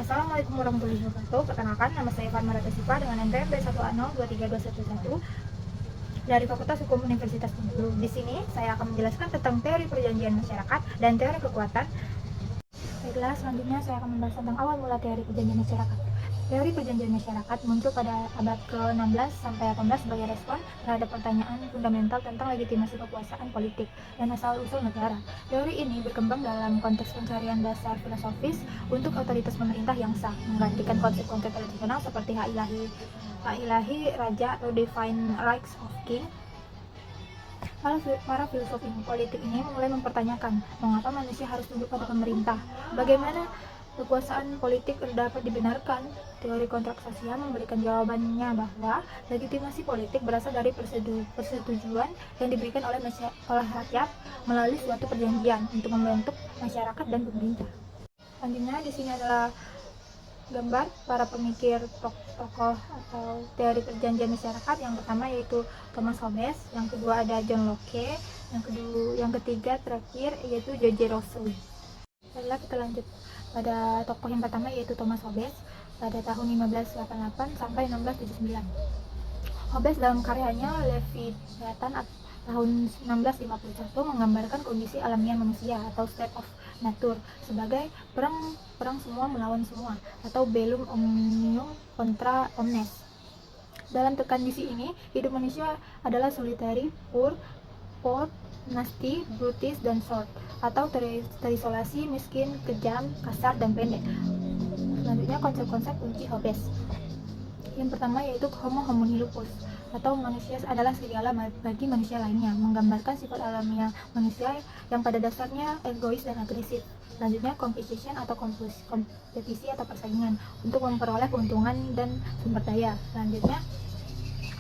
Assalamualaikum warahmatullahi wabarakatuh. Perkenalkan, nama saya Farmara Tasifa dengan NPM B1A023211 dari Fakultas Hukum Universitas Bengkulu. Di sini saya akan menjelaskan tentang teori perjanjian masyarakat dan teori kekuatan. Baiklah, selanjutnya saya akan membahas tentang awal mula teori perjanjian masyarakat. Teori perjanjian masyarakat muncul pada abad ke-16 sampai 18 sebagai respon terhadap pertanyaan fundamental tentang legitimasi kekuasaan politik dan asal-usul negara. Teori ini berkembang dalam konteks pencarian dasar filosofis untuk otoritas pemerintah yang sah, menggantikan konsep-konsep tradisional seperti hak ilahi raja atau divine rights of king. Para filsuf politik ini mulai mempertanyakan mengapa manusia harus tunduk pada pemerintah, bagaimana kekuasaan politik dapat dibenarkan. Teori kontrak sosial memberikan jawabannya bahwa legitimasi politik berasal dari persetujuan yang diberikan oleh rakyat melalui suatu perjanjian untuk membentuk masyarakat dan pemerintah. Selanjutnya di sini adalah gambar para pemikir tokoh atau teori perjanjian masyarakat. Yang pertama yaitu Thomas Hobbes, yang kedua ada John Locke, yang ketiga terakhir yaitu George Rousseau. Setelah kita lanjut pada tokoh yang pertama yaitu Thomas Hobbes pada tahun 1588 sampai 1679. Hobbes dalam karyanya Leviathan tahun 1651 menggambarkan kondisi alamiah manusia atau state of nature sebagai perang semua melawan semua atau bellum omnium contra omnes. Dalam kondisi ini, hidup manusia adalah solitary, poor, nasty, brutish, dan short, atau terisolasi, miskin, kejam, kasar, dan pendek. Selanjutnya konsep-konsep kunci Hobbes. Yang pertama yaitu homo homini lupus, atau manusia adalah serigala bagi manusia lainnya, menggambarkan sifat alamiah manusia yang pada dasarnya egois dan agresif. Selanjutnya competition atau kompetisi atau persaingan untuk memperoleh keuntungan dan sumber daya. Selanjutnya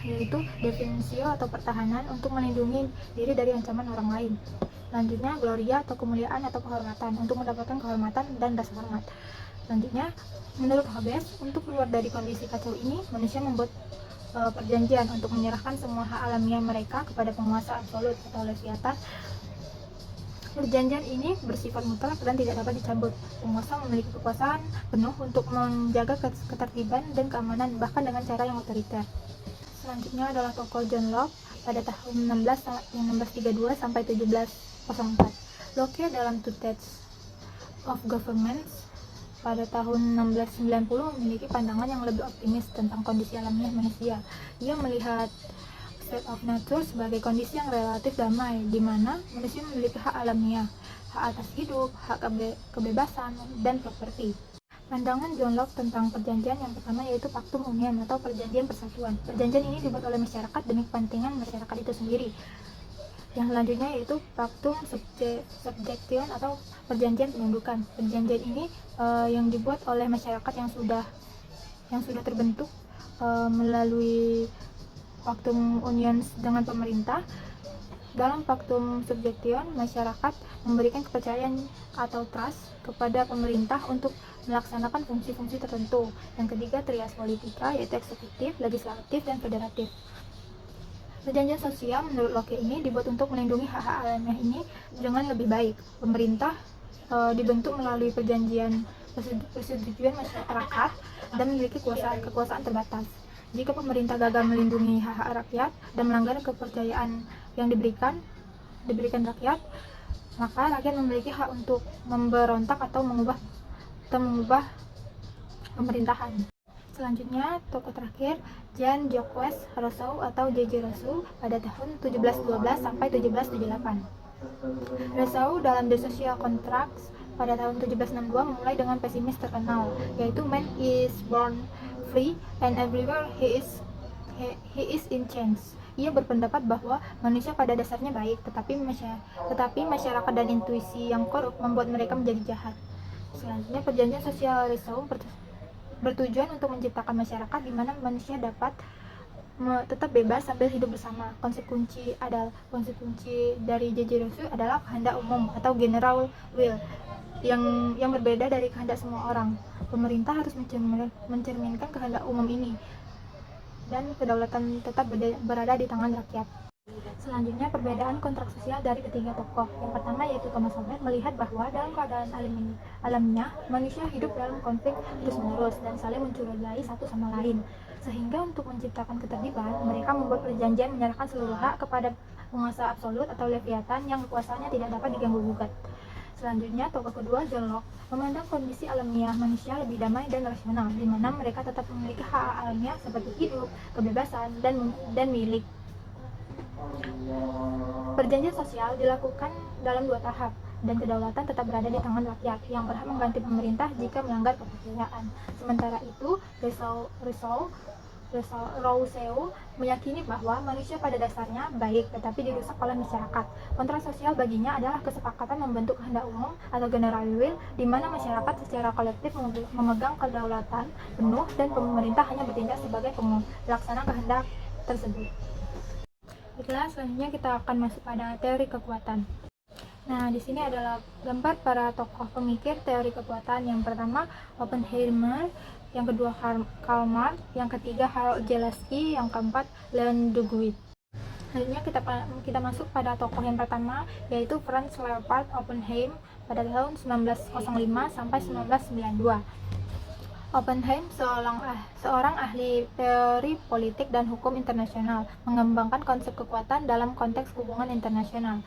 yaitu defensio atau pertahanan untuk melindungi diri dari ancaman orang lain. Selanjutnya gloria atau kemuliaan atau kehormatan untuk mendapatkan kehormatan dan rasa hormat. Selanjutnya menurut Hobbes, untuk keluar dari kondisi kacau ini, manusia membuat perjanjian untuk menyerahkan semua hak alamiah mereka kepada penguasa absolut atau Leviathan. Perjanjian ini bersifat mutlak dan tidak dapat dicabut. Penguasa memiliki kekuasaan penuh untuk menjaga ketertiban dan keamanan, bahkan dengan cara yang otoriter. Selanjutnya adalah tokoh John Locke pada tahun 1632 sampai 1704. Locke dalam Two Types of Governments pada tahun 1690 memiliki pandangan yang lebih optimis tentang kondisi alamiah manusia. Ia melihat state of nature sebagai kondisi yang relatif damai, di mana manusia memiliki hak alamiah, hak atas hidup, hak kebebasan, dan properti. Pandangan John Locke tentang perjanjian yang pertama yaitu Pactum Uniam atau perjanjian persatuan. Perjanjian ini dibuat oleh masyarakat demi kepentingan masyarakat itu sendiri. Yang selanjutnya yaitu Pactum Subjection atau perjanjian penundukan. Perjanjian ini yang dibuat oleh masyarakat yang sudah terbentuk melalui Pactum Unions dengan pemerintah. Dalam Pactum Subjection, masyarakat memberikan kepercayaan atau trust kepada pemerintah untuk melaksanakan fungsi-fungsi tertentu. Yang ketiga, trias politika, yaitu eksekutif, legislatif, dan federatif. Perjanjian sosial menurut Locke ini dibuat untuk melindungi hak-hak alamiah ini dengan lebih baik. Pemerintah dibentuk melalui persetujuan masyarakat dan memiliki kekuasaan terbatas. Jika pemerintah gagal melindungi hak-hak rakyat dan melanggar kepercayaan yang diberikan rakyat, maka rakyat memiliki hak untuk memberontak atau mengubah pemerintahan. Selanjutnya, tokoh terakhir Jean-Jacques Rousseau atau J.J. Rousseau pada tahun 1712 sampai 1778. Rousseau dalam The Social Contracts pada tahun 1762 memulai dengan pesimis terkenal, yaitu man is born free and everywhere he is in chains. Ia berpendapat bahwa manusia pada dasarnya baik, tetapi masyarakat dan intuisi yang korup membuat mereka menjadi jahat. Selanjutnya, perjanjian sosial Rousseau bertujuan untuk menciptakan masyarakat di mana manusia dapat tetap bebas sambil hidup bersama. Konsep kunci dari J.J. Rousseau adalah kehendak umum atau general will yang berbeda dari kehendak semua orang. Pemerintah harus mencerminkan kehendak umum ini dan kedaulatan tetap berada di tangan rakyat. Selanjutnya, perbedaan kontrak sosial dari ketiga tokoh. Yang pertama yaitu Thomas Hobbes melihat bahwa dalam keadaan alamiah, manusia hidup dalam konflik terus-menerus dan saling mencurigai satu sama lain. Sehingga untuk menciptakan ketertiban, mereka membuat perjanjian menyerahkan seluruh hak kepada penguasa absolut atau Leviathan yang kekuasaannya tidak dapat diganggu-gugat. Selanjutnya, tokoh kedua, John Locke, memandang kondisi alamiah manusia lebih damai dan rasional, di mana mereka tetap memiliki hak alamiah seperti hidup, kebebasan, dan milik. Perjanjian sosial dilakukan dalam 2 tahap, dan kedaulatan tetap berada di tangan rakyat yang berhak mengganti pemerintah jika melanggar kepercayaan. Sementara itu, Rousseau meyakini bahwa manusia pada dasarnya baik tetapi dirusak oleh masyarakat. Kontrak sosial baginya adalah kesepakatan membentuk kehendak umum atau general will, di mana masyarakat secara kolektif memegang kedaulatan penuh dan pemerintah hanya bertindak sebagai pelaksana kehendak tersebut. Baiklah, selanjutnya kita akan masuk pada teori kekuatan. Nah, di sini adalah gambar para tokoh pemikir teori kekuatan. Yang pertama, Oppenheimer, yang kedua Karl Marx, yang ketiga Harold Zalesky, yang keempat Leon Degroote. Selanjutnya kita masuk pada tokoh yang pertama, yaitu Franz Leopold Oppenheim pada tahun 1905 sampai 1992. Oppenheim seorang ahli teori politik dan hukum internasional, mengembangkan konsep kekuatan dalam konteks hubungan internasional.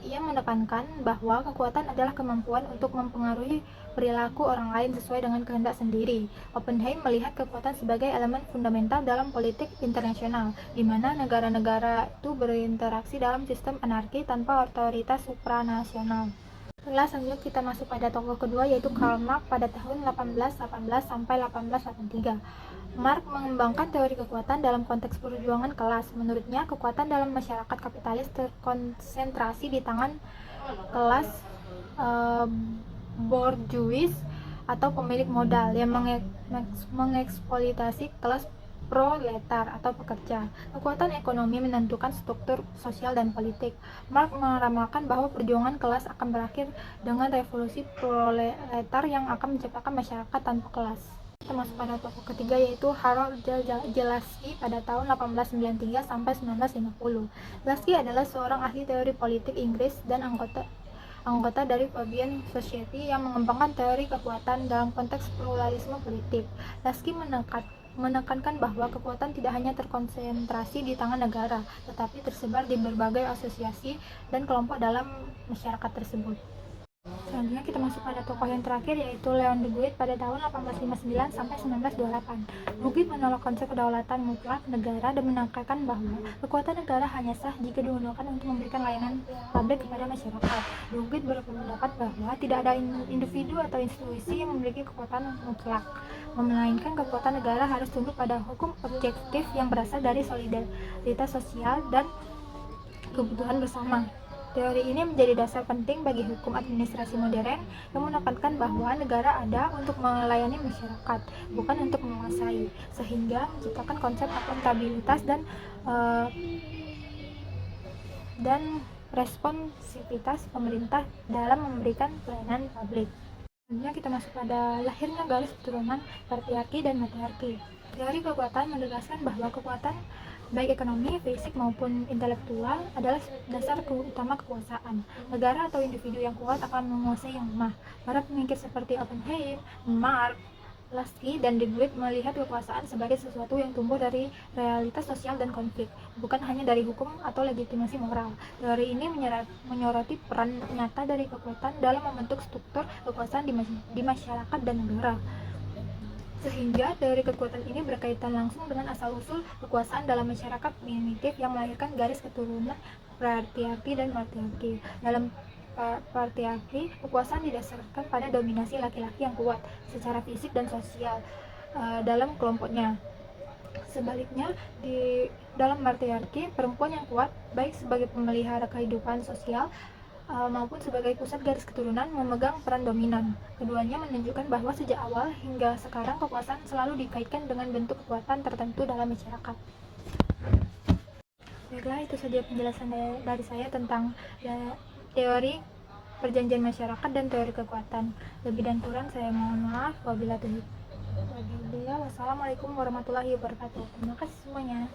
Ia menekankan bahwa kekuatan adalah kemampuan untuk mempengaruhi perilaku orang lain sesuai dengan kehendak sendiri. Oppenheim melihat kekuatan sebagai elemen fundamental dalam politik internasional, di mana negara-negara itu berinteraksi dalam sistem anarki tanpa otoritas supranasional. Selanjutnya kita masuk pada tokoh kedua, yaitu Karl Marx pada tahun 1818 sampai 1883. Marx mengembangkan teori kekuatan dalam konteks perjuangan kelas. Menurutnya, kekuatan dalam masyarakat kapitalis terkonsentrasi di tangan kelas borjuis atau pemilik modal yang mengeksploitasi kelas proletar atau pekerja. Kekuatan ekonomi menentukan struktur sosial dan politik. Marx meramalkan bahwa perjuangan kelas akan berakhir dengan revolusi proletar yang akan menciptakan masyarakat tanpa kelas. Kita masuk pada tokoh ketiga, yaitu Harold Zalesky pada tahun 1893 sampai 1950. Zalesky adalah seorang ahli teori politik Inggris dan anggota dari Fabian Society yang mengembangkan teori kekuatan dalam konteks pluralisme politik. Zalesky menekankan bahwa kekuatan tidak hanya terkonsentrasi di tangan negara, tetapi tersebar di berbagai asosiasi dan kelompok dalam masyarakat tersebut. Selanjutnya kita masuk pada tokoh yang terakhir, yaitu Leon Degroote pada tahun 1859 sampai 1928. Degroote menolak konsep kedaulatan mutlak negara dan menekankan bahwa kekuatan negara hanya sah jika digunakan untuk memberikan layanan publik kepada masyarakat. Degroote berpendapat bahwa tidak ada individu atau institusi yang memiliki kekuatan mutlak, melainkan kekuatan negara harus tunduk pada hukum objektif yang berasal dari solidaritas sosial dan kebutuhan bersama. Teori ini menjadi dasar penting bagi hukum administrasi modern yang menekankan bahwa negara ada untuk melayani masyarakat, bukan untuk menguasai, sehingga menciptakan konsep akuntabilitas dan responsivitas pemerintah dalam memberikan pelayanan publik. Selanjutnya kita masuk pada lahirnya garis keturunan patriarki dan matriarki. Teori kekuatan menegaskan bahwa kekuatan baik ekonomi, fisik maupun intelektual adalah dasar utama kekuasaan. Negara atau individu yang kuat akan menguasai yang lemah. Para pemikir seperti Oppenheim, Marx, Zalesky, dan Degroote melihat kekuasaan sebagai sesuatu yang tumbuh dari realitas sosial dan konflik, bukan hanya dari hukum atau legitimasi moral. Teori ini menyoroti peran nyata dari kekuatan dalam membentuk struktur kekuasaan di masyarakat dan negara. Sehingga teori kekuatan ini berkaitan langsung dengan asal-usul kekuasaan dalam masyarakat primitif yang melahirkan garis keturunan patriarki dan matriarki. Dalam patriarki, kekuasaan didasarkan pada dominasi laki-laki yang kuat secara fisik dan sosial dalam kelompoknya. Sebaliknya, di dalam matriarki, perempuan yang kuat baik sebagai pemelihara kehidupan sosial maupun sebagai pusat garis keturunan memegang peran dominan. Keduanya menunjukkan bahwa sejak awal hingga sekarang kekuasaan selalu dikaitkan dengan bentuk kekuatan tertentu dalam masyarakat. Baiklah, itu saja penjelasan dari saya tentang teori perjanjian masyarakat dan teori kekuatan. Lebih dan kurang saya mohon maaf. Wassalamualaikum warahmatullahi wabarakatuh. Terima kasih semuanya.